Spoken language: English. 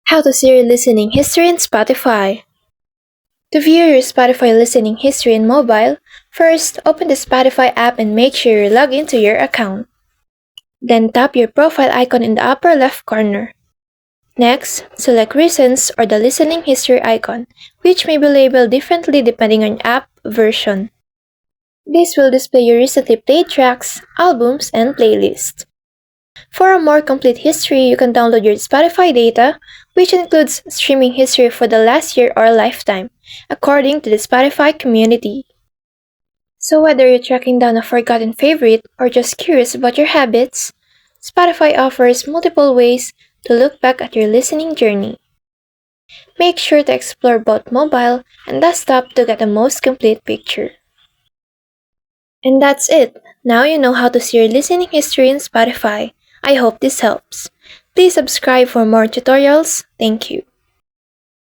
How to see your listening history in Spotify. To view your Spotify listening history in mobile, first open the Spotify app and make sure you log into your account. Then tap your profile icon in the upper left corner. Next, select Recents or the listening history icon, which may be labeled differently depending on app version. This will display your recently played tracks, albums, and playlists. For a more complete history, you can download your Spotify data, which includes streaming history for the last year or lifetime, according to the Spotify community. So, whether you're tracking down a forgotten favorite or just curious about your habits, Spotify offers multiple ways to look back at your listening journey. Make sure to explore both mobile and desktop to get the most complete picture. And that's it. Now you know how to see your listening history in Spotify. I hope this helps. Please subscribe for more tutorials. Thank you.